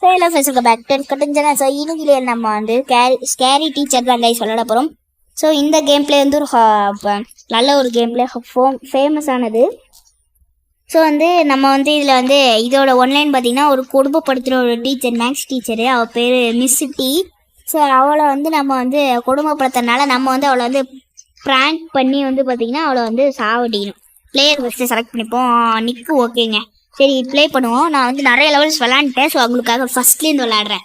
So இல்லை ஃபெஸ்ட்டுக்கு back to கட்டுஞ்சானே. So இன்னைக்கு நம்ம வந்து ஸ்கேரி டீச்சர் தான் கைஸ் விளையாட போகிறோம். ஸோ இந்த கேம் பிளே வந்து ஒரு நல்ல ஒரு கேம் பிளே ஃபேமஸானது. ஸோ வந்து நம்ம வந்து இதில் வந்து இதோட ஒன்லைன் பார்த்திங்கன்னா ஒரு குடும்பப்படுத்துகிற ஒரு டீச்சர், மேக்ஸ் டீச்சரு, அவள் பேர் மிஸ் டி. ஸோ அவளை வந்து நம்ம வந்து குடும்பப்படுத்துறதுனால நம்ம வந்து அவளை வந்து ப்ராங்க் பண்ணி வந்து பார்த்திங்கன்னா அவளை வந்து சாவடிக்கணும். பிளேயர் ஃபஸ்ட்டு செலக்ட் பண்ணிப்போம். நிக்கு ஓகேங்க, சரி ப்ளே பண்ணுவோம். நான் வந்து நிறைய லெவல்ஸ் விளாண்டுட்டேன். ஸோ அவங்களுக்காக ஃபஸ்ட்லேருந்து விளாட்றேன்.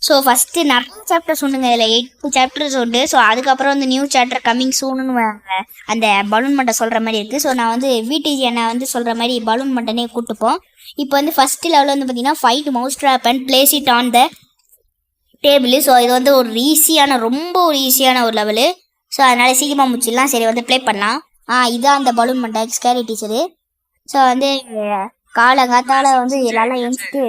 ஸோ ஃபஸ்ட்டு நிறைய சாப்டர்ஸ் உண்டுங்க, இதில் 8 சாப்டர்ஸ் உண்டு. ஸோ அதுக்கப்புறம் வந்து நியூ சாப்டர் கம்மிங் சூன்னு அந்த பலூன் மண்டை சொல்கிற மாதிரி இருக்குது. ஸோ நான் வந்து விடிஜி என்னை வந்து சொல்கிற மாதிரி பலூன் மண்டனே கூப்பிட்டுப்போம். இப்போ வந்து ஃபஸ்ட்டு லெவலில் வந்து பார்த்திங்கன்னா fight mouse drop and place it on the table. So இது வந்து ஒரு ஈஸியான, ரொம்ப ஒரு ஈஸியான ஒரு லெவலு. ஸோ அதனால் சீக்கிரமாக முடிச்சிடலாம். சரி வந்து ப்ளே பண்ணலாம். இதான் அந்த பலூன் மண்டை ஸ்கேரி டீச்சரு. ஸோ வந்து காலங்காத்தால் வந்து எல்லாம் எழுந்துட்டு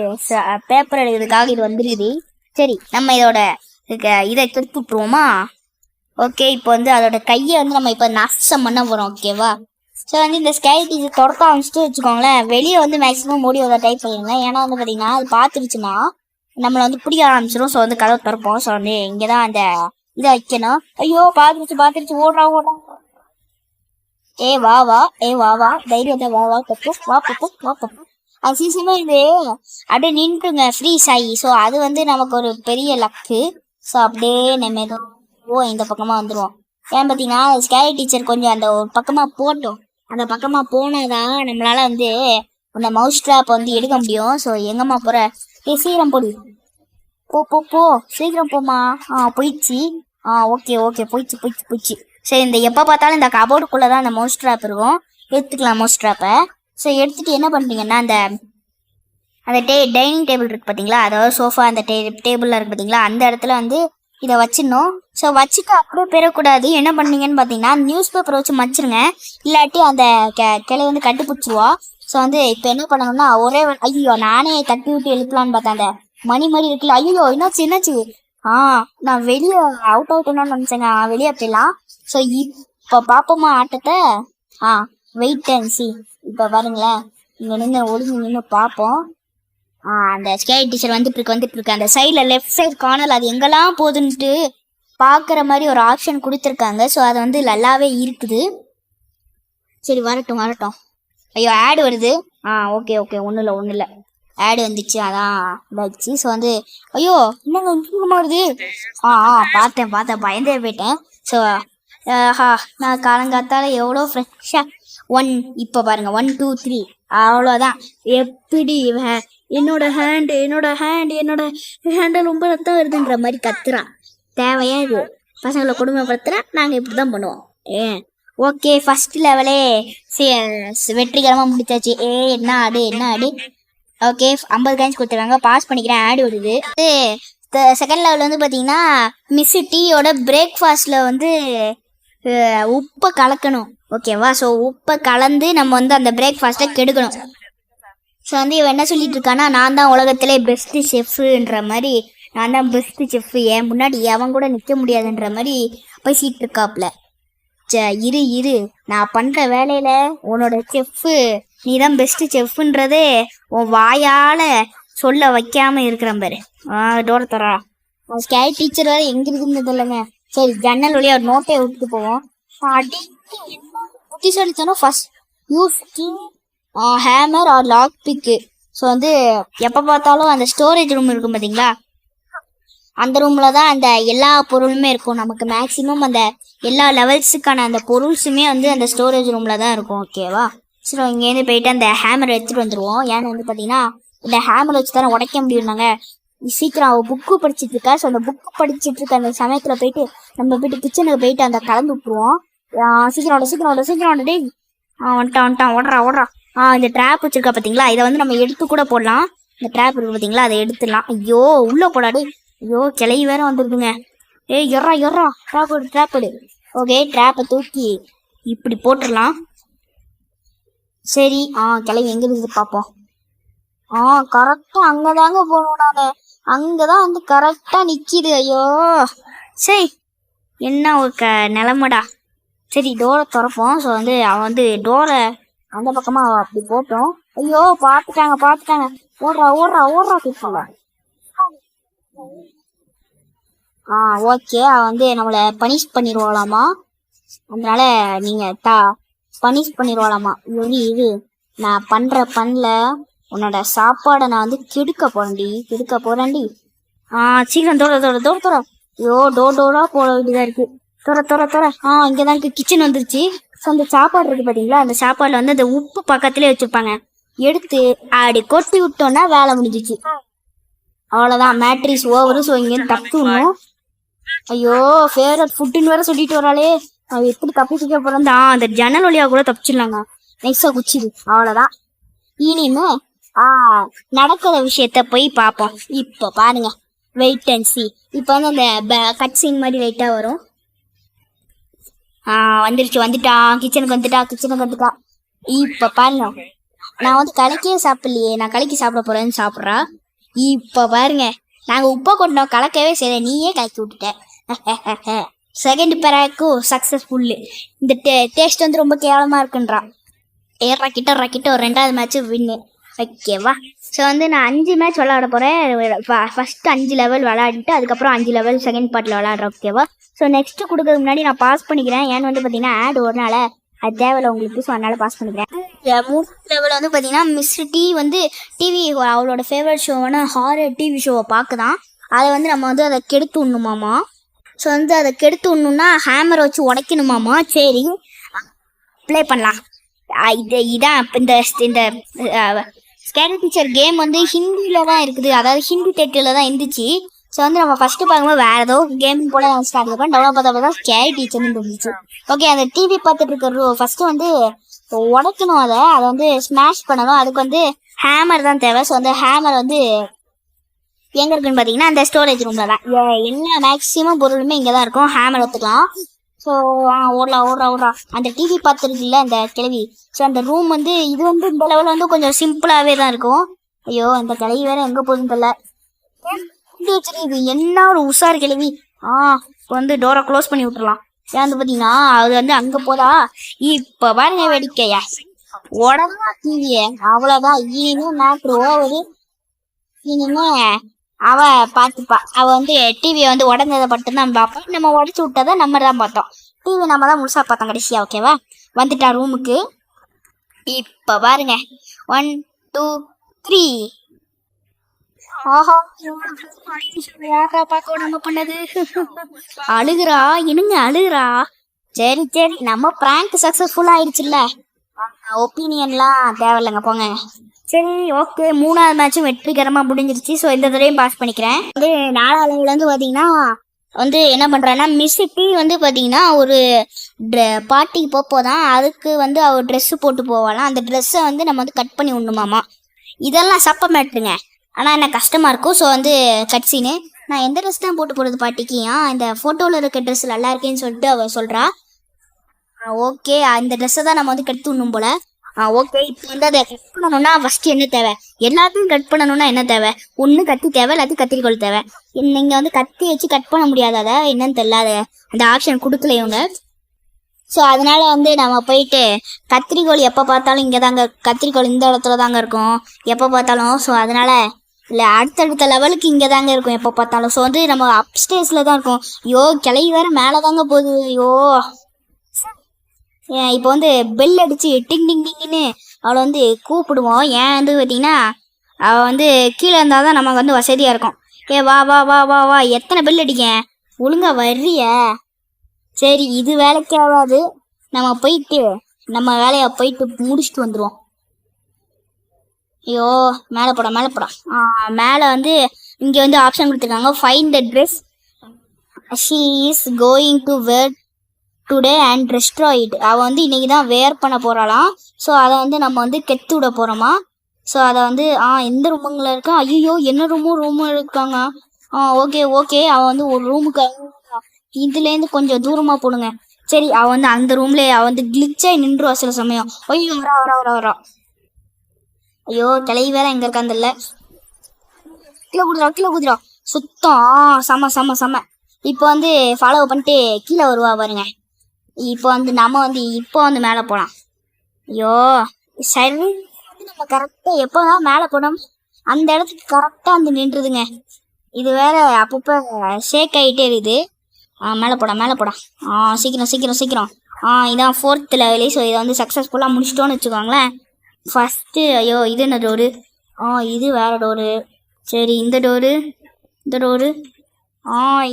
பேப்பர் எடுக்கிறதுக்காக இது வந்துருக்குது. சரி நம்ம இதோட இதை கெடுத்து விட்ருவோமா? ஓகே, இப்போ வந்து அதோட கையை வந்து நம்ம இப்போ நாசம் பண்ண போகிறோம். ஓகேவா? ஸோ வந்து இந்த ஸ்கேரி டீச்சர் தொடக்க ஆரம்பிச்சுட்டு வச்சுக்கோங்களேன், வெளியே வந்து மேக்ஸிமம் ஓடி அதை டைப் பண்ணிடுங்க. ஏன்னா வந்து பார்த்தீங்கன்னா அது பார்த்துருச்சுன்னா நம்மளை வந்து பிடிக்க ஆரம்பிச்சிடும். ஸோ வந்து கதவை திறப்போம். ஸோ வந்து இங்கே தான் அந்த இதை வைக்கணும். ஐயோ பார்த்துருச்சு ஓடுறா. ஏ வா தைரியத்தை வா பப்பு வா பப்பு. அது சீசமே இது அப்படியே நின்றுங்க ஃப்ரீஸ் ஆகி. ஸோ அது வந்து நமக்கு ஒரு பெரிய லக்கு. ஸோ அப்படியே நம்ம ஏதோ இந்த பக்கமாக வந்துடுவோம். ஏன் பார்த்தீங்கன்னா ஸ்கேரி டீச்சர் கொஞ்சம் அந்த ஒரு பக்கமாக போட்டோம். அந்த பக்கமாக போனாதான் நம்மளால வந்து அந்த மவுஸ் ட்ராப் வந்து எடுக்க முடியும். ஸோ எங்கம்மா போகிற? சீக்கிரம் போடு. போ சீக்கிரம் போமா. போயிடுச்சு. ஓகே போயிடுச்சு. சரி, இந்த எப்போ பார்த்தாலும் இந்த கபோர்டுக்குள்ளே தான் அந்த மவுஸ் ட்ராப் இருக்கும். எடுத்துக்கலாம் மவுஸ் ட்ராப்பை. ஸோ எடுத்துகிட்டு என்ன பண்ணுறீங்கன்னா அந்த டைனிங் டேபிள் இருக்குது பார்த்தீங்களா, அதாவது சோஃபா அந்த டேபிளில் இருக்குது பார்த்தீங்களா, அந்த இடத்துல வந்து இதை வச்சிடணும். ஸோ வச்சுட்டு அப்படியே பெறக்கூடாது. என்ன பண்ணீங்கன்னு பார்த்தீங்கன்னா நியூஸ் பேப்பரை வச்சு மச்சிருங்க, இல்லாட்டி அந்த கிளை வந்து கட்டி பிடிச்சிருவா. ஸோ வந்து இப்போ என்ன பண்ணணும்னா ஒரே ஐயோ நானே தட்டி விட்டு எழுப்பலான்னு பார்த்தேன். அந்த மணி மாதிரி இருக்குல்ல, ஐயோ என்னாச்சு நான் வெளியே அவுட் ஆகிட்டேன்னு நினச்சேங்க. வெளியே போயிடலாம். ஸோ இப்போ பார்ப்போமா ஆட்டத்தை? Wait and see. இப்போ பாருங்களேன், இங்கே நின்று பார்ப்போம். அந்த ஸ்கேரி டீச்சர் வந்துட்டு இருக்கு. அந்த சைடில் லெஃப்ட் சைடு கார்னர் அது எங்கெல்லாம் போகுதுன்ட்டு பார்க்குற மாதிரி ஒரு ஆப்ஷன் கொடுத்துருக்காங்க. ஸோ அது வந்து நல்லாவே இருக்குது. சரி வரட்டும். ஐயோ ஆடு வருது. ஓகே ஒன்றும் இல்லை ஆடு வந்துச்சு, அதான் இதாச்சு. ஸோ வந்து ஐயோ என்னங்க இன்ஃபார்மாக வருது. பார்த்தேன் பயந்தே போயிட்டேன். ஸோ நான் காலங்காத்தால எவ்வளோ ஃப்ரெஷ்ஷாக இப்போ பாருங்கள் 1 2 3 அவ்வளோதான். எப்படி என்னோட ஹேண்டு ரொம்ப ரத்தம் வருதுன்ற மாதிரி கத்துறான். தேவையா இது? பசங்களை கொடுமைப்படுத்துகிறேன். நாங்கள் இப்படி தான் பண்ணுவோம். ஓகே, ஃபர்ஸ்ட் லெவலே வெற்றிகரமாக முடிச்சாச்சு. என்ன ஆடு. ஓகே 50 காயின்ஸ் கொடுத்துருக்காங்க. பாஸ் பண்ணிக்கிறேன். ஆடு வருது. செகண்ட் லெவல் வந்து பார்த்தீங்கன்னா மிஸ் டீயோட பிரேக்ஃபாஸ்ட்டில் வந்து உப்பை கலக்கணும். ஓகேவா? ஸோ உப்பை கலந்து நம்ம வந்து அந்த பிரேக்ஃபாஸ்ட்டை கெடுக்கணும். ஸோ வந்து இவன் என்ன சொல்லிட்டு இருக்கான்னா, நான் தான் உலகத்திலே பெஸ்ட்டு ஷெஃப்ன்ற மாதிரி, நான் தான் பெஸ்ட்டு ஷெஃப்பு, ஏன் முன்னாடி அவன் கூட நிற்க முடியாதுன்ற மாதிரி பேசிகிட்டு இருக்காப்புல. இரு நான் பண்ணுற வேலையில் உன்னோட செஃப்பு, நீ தான் பெஸ்ட்டு செஃப்புன்றதே உன் வாயால் சொல்ல வைக்காமல் இருக்கிறேன் பாரு. டோரை தரா. ஸ்கேரி டீச்சர் வேறு எங்கே இருக்குன்னு இல்லைங்க. சரி ஜன்னல் வழியாக ஒரு நோட்டை விட்டுட்டு போவோம். புத்திசாலித்தனம் first use hammer or lock pick. So வந்து எப்போ பார்த்தாலும் அந்த ஸ்டோரேஜ் ரூம் இருக்கும் பார்த்தீங்களா, அந்த ரூமில் தான் அந்த எல்லா பொருளுமே இருக்கும். நமக்கு மேக்ஸிமம் அந்த எல்லா லெவல்ஸுக்கான அந்த பொருள்ஸுமே வந்து அந்த ஸ்டோரேஜ் ரூமில் தான் இருக்கும். ஓகேவா? ஸோ இங்கேருந்து போயிட்டு அந்த ஹேமரை எடுத்துகிட்டு வந்துடுவோம். ஏன்னு வந்து பார்த்தீங்கன்னா இந்த ஹேமரை வச்சு தானே உடைக்க முடியும்னாங்க. சீக்கிரம் அவள் புக்கு படிச்சுட்டு இருக்கா. ஸோ அந்த புக்கு படிச்சுட்டு இருக்க அந்த சமயத்தில் போயிட்டு நம்ம போயிட்டு கிச்சனுக்கு போயிட்டு அந்த கலந்து விட்டுருவோம். சீக்கிரம் டே. வந்துட்டான் ஓடுறா. இந்த ட்ராப் வச்சிருக்கா பார்த்தீங்களா, இதை வந்து நம்ம எடுத்து கூட போடலாம். இந்த ட்ராப் இருக்கு பார்த்தீங்களா, அதை எடுத்துடலாம். ஐயோ உள்ளே போடாடு. ஐயோ கிளை வேற வந்துருக்குங்க. எறா ட்ராப் எடு. ஓகே ட்ராப்பை தூக்கி இப்படி போட்டுடலாம். சரி கிளவி எங்கே இருக்குது பார்ப்போம். கரெக்டாக அங்கே தாங்க போகணும். நான் அங்கே தான் வந்து கரெக்டாக நிற்கிது. ஐயோ சரி என்ன ஒரு நிலமடா. சரி டோரை திறப்போம். ஸோ வந்து அவன் வந்து டோரை அந்த பக்கமாக அப்படி போட்டோம். ஐயோ பார்த்துட்டாங்க. ஓடுறா ஓடுறா ஓடுறா கிட்ட. ஓகே, அவன் வந்து நம்மளை பனிஷ் பண்ணிடுவாளாமா. அதனால நீங்க பனிஷ் பண்ணிடுவாளாமா. இது நான் பண்ணல, உன்னோட சாப்பாடை நான் வந்து கெடுக்க போறேன்டி. சீக்கிரம் தோற தோற தோற தோற. ஐயோ டோரா போட வேண்டியதா இருக்கு. தோற. இங்கதான் இருக்கு, கிச்சன் வந்துருச்சு. ஸோ அந்த சாப்பாடு இருக்கு பாத்தீங்களா, அந்த சாப்பாடுல வந்து அந்த உப்பு பக்கத்துலயே வச்சிருப்பாங்க. எடுத்து அப்படி கொட்டி விட்டோம்னா வேலை முடிஞ்சிச்சு. அவ்வளவுதான், மேட்ரிஸ் ஓவரு. ஸோ இங்க தப்பிடணும். ஐயோ ஃபேவரட் ஃபுட்டுன்னு வேற சொல்லிட்டு வராளே, அவ எப்படி தப்பிச்சுக்க போறா? அந்த ஜன்னல் வழியா கூட தப்பிச்சிடலாங்க. நைஸா குச்சிது. அவ்வளவுதான். இனிமே நடக்கிற விஷயத்த போய் பார்ப்போம். இப்ப பாருங்க, வெயிட் அண்ட் சி. இப்ப வந்து அந்த கட் சீன் மாதிரி லைட்டா வரும். வந்துட்டான், கிச்சனுக்கு வந்துட்டா. இப்ப பாருங்க, நான் வந்து கலக்கியே சாப்பிடலையே, நான் கலக்கி சாப்பிட போறேன்னு சாப்பிட்றா. இப்ப பாருங்க, நாங்க உப்பை கொண்டோம், கலக்கவே செய்யல, நீயே கலக்கி விட்டுட்ட. செகண்ட் பேராக்கும் சக்சஸ்ஃபுல்லு. இந்த டேஸ்ட் வந்து ரொம்ப கேவலமா இருக்குன்றா. ராக்கிட்ட ஒரு 2வது மேட்ச் வின்னு. ஓகேவா? ஸோ வந்து நான் 5 மேட்ச் விளாட போகிறேன். ஃபர்ஸ்ட் 5 லெவல் விளாடிட்டு அதுக்கப்புறம் 5 லெவல் செகண்ட் பார்ட்டில் விளாட்றேன். ஓகேவா? ஸோ நெக்ஸ்ட் கொடுக்கறதுக்கு முன்னாடி நான் பாஸ் பண்ணிக்கிறேன். ஏன்னு வந்து பார்த்தீங்கன்னா ஆட் ஒருனால அது தேவையில்ல உங்களுக்கு. ஸோ அதனால பாஸ் பண்ணிக்கிறேன். 3 லெவல் வந்து பார்த்தீங்கன்னா மிஸ் டி வந்து டிவி, அவளோட ஃபேவரட் ஷோவான ஹாரர் டிவி ஷோவை பார்க்குதான். அதை வந்து நம்ம வந்து அதை கெடுத்து விடணுமாமா. ஸோ வந்து அதை கெடுத்து விடணுன்னா ஹேமரை வச்சு உடைக்கணுமாமா. சரி, ப்ளே பண்ணலாம். இதான் இந்த ஸ்கேரி டீச்சர் கேம் வந்து ஹிந்தியில தான் இருக்குது, அதாவது ஹிந்தி தேட்டரில் தான் இருந்துச்சு. ஸோ வந்து நம்ம ஃபர்ஸ்ட் பார்க்கும்போது வேற ஏதோ கேம் போல ஸ்டார்ட் பண்ணி டவுன்லோட் பார்த்தா ஸ்கேரி டீச்சர்னு இருந்துச்சு. ஓகே, அந்த டிவி பார்த்துட்டு இருக்கிற ஃபர்ஸ்ட் வந்து உடைக்கணும், அதை வந்து ஸ்மாஷ் பண்ணணும். அதுக்கு வந்து ஹேமர் தான் தேவை. ஸோ அந்த ஹேமர் வந்து எங்க இருக்குன்னு பார்த்தீங்கன்னா அந்த ஸ்டோரேஜ் ரூம்ல தான். எல்லா மேக்ஸிமம் பொருளுமே இங்கே தான் இருக்கும். ஹேமர் எடுத்துக்கலாம். ஸோ ஓடுறா. அந்த டிவி பார்த்துருக்குல்ல அந்த கிழவி. ஸோ அந்த ரூம் வந்து இது வந்து இந்த லெவலில் வந்து கொஞ்சம் சிம்பிளாகவே தான் இருக்கும். ஐயோ, அந்த கிழவி வேற எங்கே போகுதுன்னு தெரியல. இது என்ன ஒரு உஷார் கிழவி. வந்து டோரை க்ளோஸ் பண்ணி விட்டுறலாம். ஏன் வந்து பார்த்தீங்கன்னா அது வந்து அங்கே போதா. இப்போ பாருங்க வேடிக்கையா, உடனே டிவியை அவ்வளோதான். இனிமே மேட்ரு ஓவரு. இனிமே அவ பார்த்துப்பா. அவ வந்து டிவியை வந்து உடஞ்சதை மட்டும்தான் பார்ப்போம். நம்ம உடச்சி விட்டதை நம்ம தான் பார்த்தோம். டிவி நம்ம தான் முழுசா பார்த்தோம் கடைசியா. ஓகேவா? வந்துட்டா ரூமுக்கு. இப்ப பாருங்க, 1 2 3. பண்ணது அழுகுறா. சரி நம்ம பிராங்க் சக்சஸ்ஃபுல் ஆயிடுச்சுல்ல. ஒப்பீனியன்லாம் தேவையில்லைங்க, போங்க. சரி, ஓகே, 3வது மேட்சும் வெற்றிகரமாக முடிஞ்சிருச்சு. ஸோ இந்த தடவையும் பாஸ் பண்ணிக்கிறேன். வந்து 4வது வந்து பார்த்தீங்கன்னா வந்து என்ன பண்ணுறான்னா மிஸ் டி வந்து பார்த்தீங்கன்னா ஒரு பார்ட்டிக்கு போதான். அதுக்கு வந்து அவள் ட்ரெஸ்ஸு போட்டு போவாளாம். அந்த ட்ரெஸ்ஸை வந்து நம்ம வந்து கட் பண்ணி விடணுமாமா. இதெல்லாம் சப்ப மேட்ருங்க, ஆனால் என்ன கஷ்டமாக இருக்கும். ஸோ வந்து கட்சின்னு நான் எந்த ட்ரெஸ் தான் போட்டு போகிறது பார்ட்டிக்கு, இந்த ஃபோட்டோவில் இருக்க ட்ரெஸ் நல்லா இருக்கேன்னு சொல்லிட்டு அவள் சொல்கிறா. ஓகே, அந்த ட்ரெஸ்ஸை தான் நம்ம வந்து கெடுத்து விடணும் போல. ஓகே, இப்போ வந்து அதை கட் பண்ணணும்னா ஃபர்ஸ்ட் என்ன தேவை? எல்லாத்தையும் கட் பண்ணணும்னா என்ன தேவை? ஒன்று கத்தி தேவை, எல்லாத்தையும் கத்திரிக்கோள் தேவை. நீங்கள் வந்து கத்தி வச்சு கட் பண்ண முடியாது, அதை என்னன்னு தெரியல, அந்த ஆப்ஷன் கொடுக்கல இவங்க. ஸோ அதனால வந்து நம்ம போயிட்டு கத்திரிக்கோள் எப்போ பார்த்தாலும் இங்கே தாங்க, கத்திரிக்கோள் இந்த இடத்துல தாங்க இருக்கும் எப்போ பார்த்தாலும். ஸோ அதனால இல்லை, அடுத்தடுத்த லெவலுக்கு இங்கே தாங்க இருக்கும் எப்போ பார்த்தாலும். ஸோ வந்து நம்ம அப்ஸ்டேஸில் தான் இருக்கும். ஐயோ, கிளவி வேறு மேலே தாங்க போகுது. ஐயோ, இப்போ வந்து பெல் அடிச்சு டிங் டிங் டிங்னு அவளை வந்து கூப்பிடுவோம். ஏன் வந்து பார்த்தீங்கன்னா அவள் வந்து கீழே இருந்தால் தான் நமக்கு வந்து வசதியாக இருக்கும். வா வா வா வா வா, எத்தனை பெல் அடிக்க, ஒழுங்கா வர்றிய? சரி, இது வேலைக்கு ஆகாது. நம்ம போயிட்டு நம்ம வேலையை போயிட்டு முடிச்சுட்டு வந்துடுவோம். ஐயோ, மேலே போட மேலே வந்து இங்கே வந்து ஆப்ஷன் கொடுத்துருக்காங்க, find the dress she is going to wear today and ரெஸ்ட்ராய்ட். அவள் வந்து இன்னைக்கு தான் வேர் பண்ண போகிறாளாம். ஸோ அதை வந்து நம்ம வந்து கெத்து விட போகிறோமா. ஸோ அதை வந்து எந்த ரூமுங்களில் இருக்கா? ஐயோ, என்ன ரூமும் இருக்காங்க. ஓகே, அவள் வந்து ஒரு ரூமுக்கு இதுலேருந்து கொஞ்சம் தூரமாக போடுங்க. சரி, அவள் வந்து அந்த ரூம்லேயே அவள் வந்து கிளிச்சாகி நின்றுவா சில சமயம். ஐயோ, வரா. ஐயோ, கிளவி வேற எங்கே இருக்காந்தில்ல. கீழே குதிரா சுத்தம். செம. இப்போ வந்து ஃபாலோ பண்ணிட்டு கீழே வருவா பாருங்க. இப்போ வந்து நம்ம வந்து மேலே போகலாம். ஐயோ, சரி, நம்ம கரெக்டாக எப்போ தான் மேலே போனோம். அந்த இடத்துக்கு கரெக்டாக வந்து நின்றுதுங்க. இது வேற அப்பப்போ ஷேக் ஆகிட்டே இருக்குது. மேலே போடா. சீக்கிரம் சீக்கிரம் சீக்கிரம். இதான் 4th லெவலு. ஸோ இதை வந்து சக்ஸஸ்ஃபுல்லாக முடிச்சிட்டோன்னு வச்சுக்கோங்களேன். ஃபஸ்ட்டு ஐயோ இது என்ன டோரு? இது வேற டோரு. சரி இந்த டோரு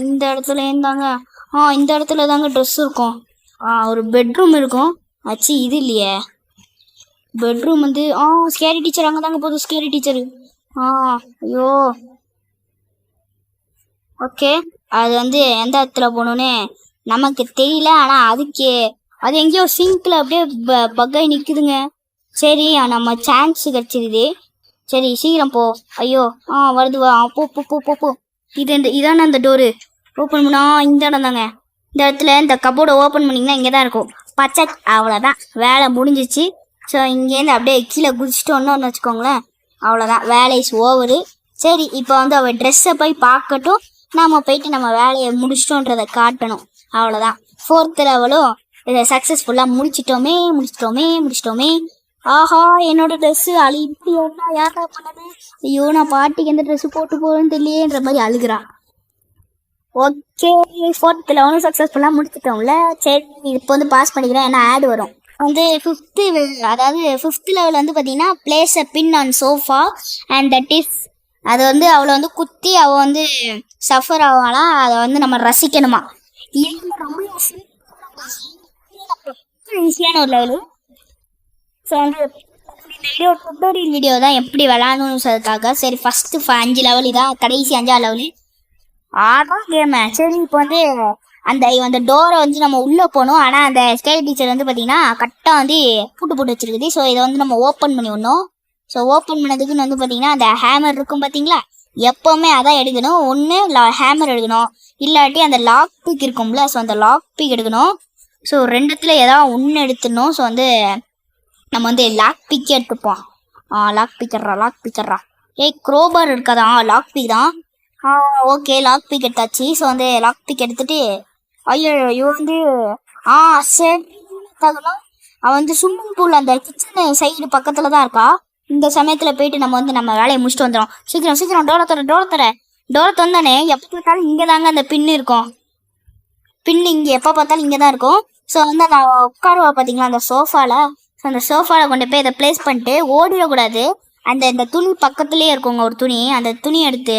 இந்த இடத்துல இருந்தாங்க. இந்த இடத்துல தாங்க ட்ரெஸ் இருக்கும். ஒரு பெட்ரூம் இருக்கும். ஆச்சு இது இல்லையே பெட்ரூம் வந்து ஸ்கேரி டீச்சர் அங்கே தாங்க போதும். ஸ்கேரி டீச்சரு ஐயோ ஓகே. அது வந்து எந்த இடத்துல போகணுன்னு நமக்கு தெரியல. ஆனால் அது எங்கேயோ சிங்கில் அப்படியே பக்காய் நிற்குதுங்க. சரி நம்ம சான்ஸ் கிடச்சிருது. சரி சீக்கிரம் போ. ஐயோ வருது வா. போ. இதானே அந்த டோரு ஓப்பன் பண்ணா இந்த இடம் தாங்க. இந்த இடத்துல இந்த கபோர்டை ஓப்பன் பண்ணிங்கன்னா இங்கே தான் இருக்கும். பச்சை அவ்வளோதான் வேலை முடிஞ்சிச்சு. ஸோ இங்கேருந்து அப்படியே கீழே குதிச்சிட்டோன்னு வச்சுக்கோங்களேன். அவ்வளோதான் வேலை இஸ் ஓவரு. சரி இப்போ வந்து அவள் ட்ரெஸ்ஸை போய் பார்க்கட்டும். நாம் போயிட்டு நம்ம வேலையை முடிச்சிட்டோன்றதை காட்டணும். அவ்வளோதான் 4th லெவலும் இதை சக்ஸஸ்ஃபுல்லாக முடிச்சிட்டோமே. ஆஹா என்னோட ட்ரெஸ்ஸு இப்படி ஒன்றா யாரா பண்ணது? ஐயோ நான் பாட்டிக்கு எந்த ட்ரெஸ்ஸு போட்டு போகிறேன்னு தெரியலேன்ற மாதிரி அழுகிறான். ஓகே 4th லெவலும் சக்ஸஸ்ஃபுல்லாக முடிச்சிட்டோம்ல. சரி இப்போ வந்து பாஸ் பண்ணிக்கிறேன். ஏன்னா ஆட் வரும் வந்து 5th லெவல் வந்து பார்த்தீங்கன்னா place a pin on sofa and that is அதை வந்து அவளை வந்து குத்தி அவள் வந்து சஃபர் ஆகலாம். அதை வந்து நம்ம ரசிக்கணுமா. இது ரொம்ப ஈஸியான ஒரு லெவலு. ஸோ வந்து டுட்டோரியல் வீடியோ தான் எப்படி விளாடணும்னு சொல்றதுக்காக. சரி ஃபஸ்ட்டு 5 லெவல் இதான் கடைசி 5ஆவது லெவலு. ஆதான் கேமு. சரி இப்போ வந்து அந்த டோரை வந்து நம்ம உள்ளே போகணும். ஆனால் அந்த ஸ்கேரி டீச்சர் வந்து பார்த்தீங்கன்னா கரெக்டாக வந்து போட்டு வச்சிருக்குது. ஸோ இதை வந்து நம்ம ஓப்பன் பண்ணி விடணும். ஸோ ஓப்பன் பண்ணதுக்குன்னு வந்து பார்த்தீங்கன்னா அந்த ஹேமர் இருக்கும் பார்த்தீங்களா, எப்போவுமே அதான் எடுக்கணும். ஒன்று ஹேமர் எடுக்கணும், இல்லாட்டி அந்த லாக் பிக் இருக்கும்ல, ஸோ அந்த லாக் பிக் எடுக்கணும். ஸோ ரெண்டுத்துல ஏதாவது ஒன்று எடுத்துடணும். ஸோ வந்து நம்ம வந்து லாக் பிக் எடுத்துப்போம். லாக் பிக்கர்ரா. க்ரோபார் இருக்காதா? லாக் பிக் தான். ஓகே லாக் பிக் எடுத்தாச்சு. ஸோ வந்து லாக் பிக் எடுத்துட்டு ஐயோ வந்து சரி அவன் வந்து ஸ்விம்மிங் பூல் அந்த கிச்சன் சைடு பக்கத்தில் தான் இருக்கா. இந்த சமயத்தில் போயிட்டு நம்ம வந்து நம்ம வேலையை முடிச்சுட்டு வந்துடும். சீக்கிரம் டோரை தந்தானே. எப்போ பார்த்தாலும் இங்கே தாங்க அந்த பின்னு இருக்கும். பின்னு இங்கே எப்போ பார்த்தாலும் இங்கே தான் இருக்கும். ஸோ வந்து நான் உட்காருவா பார்த்தீங்களா அந்த சோஃபாவில். ஸோ அந்த சோஃபாவில் கொண்டு போய் இதை ப்ளேஸ் பண்ணிட்டு ஓடிடக்கூடாது. இந்த துணி பக்கத்துலேயே இருக்குங்க ஒரு துணி. அந்த துணி எடுத்து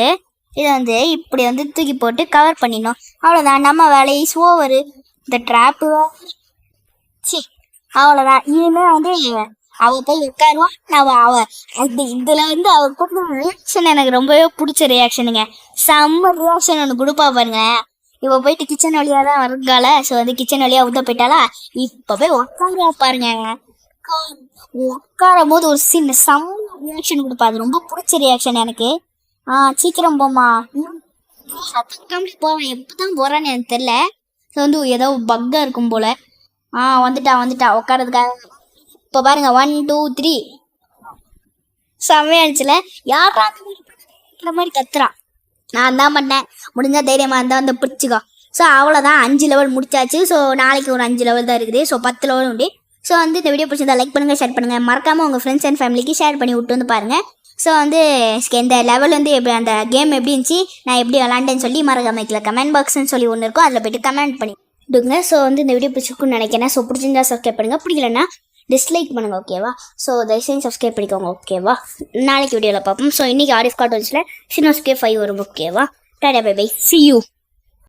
இதை வந்து இப்படி வந்து தூக்கி போட்டு கவர் பண்ணிடணும். அவ்வளோதான் நம்ம வேலையை ஓவரு. இந்த ட்ராப்பு அவ்வளோதான். இனிமேல் வந்து அவள் போய் உட்காருவான். இதில் வந்து அவள் கொடுத்த ரியாக்ஷன் எனக்கு ரொம்பவே பிடிச்ச ரியாக்ஷனுங்க. செம்ம ரியாக்ஷன் ஒன்று கொடுப்பா பாருங்க. இப்போ போயிட்டு கிச்சன் வழியாக தான் வருங்கால. ஸோ வந்து கிச்சன் வழியாக உள்ள போயிட்டாலா. இப்போ போய் உட்காருவா பாருங்க. உட்காரும் போது ஒரு செம்ம ரியாக்ஷன் கொடுப்பா. அது ரொம்ப பிடிச்ச ரியாக்ஷன் எனக்கு. சீக்கிரம் போமா. போவேன். எப்போதான் போறான்னு எனக்கு தெரியல. ஸோ வந்து ஏதோ பக்கா இருக்கும் போல. வந்துட்டா உட்காரதுக்காக. இப்போ பாருங்க 1 2 3 செம்மையாச்சுல. யாரா மாதிரி கத்துறான். நான் தான் பண்ணேன். முடிஞ்சா தைரியமாக இருந்தால் வந்து பிடிச்சிக்கோ. ஸோ அவ்வளோதான் 5 லெவல் முடிச்சாச்சு. ஸோ நாளைக்கு ஒரு 5 லெவல் தான் இருக்குது. ஸோ 10 லெவல் உண்டு. ஸோ வந்து இந்த வீடியோ பிடிச்சிருந்தா லைக் பண்ணுங்கள், ஷேர் பண்ணுங்கள். மறக்காமல் உங்கள் ஃப்ரெண்ட்ஸ் அண்ட் ஃபேமிலிக்கு ஷேர் பண்ணி விட்டு வந்து பாருங்கள். ஸோ வந்து இந்த லெவல் வந்து எப்படி அந்த கேம் எப்படி இருந்துச்சு, நான் எப்படி விளாண்டேன்னு சொல்லி மறக்காம கமெண்ட் பாக்ஸ்ன்னு சொல்லி ஒன்று இருக்கும், அதில் போய்ட்டு கமெண்ட் பண்ணிவிடுங்க. ஸோ வந்து இந்த வீடியோ பிடிச்சிருக்குன்னு நினைக்கிறேன். ஸோ பிடிச்சிருந்தா சப்ஸ்கிரைப் பண்ணுங்கள், பிடிக்கலன்னா டிஸ்லைக் பண்ணுங்கள். ஓகேவா? ஸோ தயவுசெய்து சப்ஸ்கிரைப் பண்ணிக்கோங்க. ஓகேவா? நாளைக்கு வீடியோவில் பார்ப்போம். ஸோ இன்றைக்கி ஆரிஃப் கார்ட் வந்துச்சுல சினோஸ்கே 5 வரும். ஓகேவா? Tata bye bye, see you.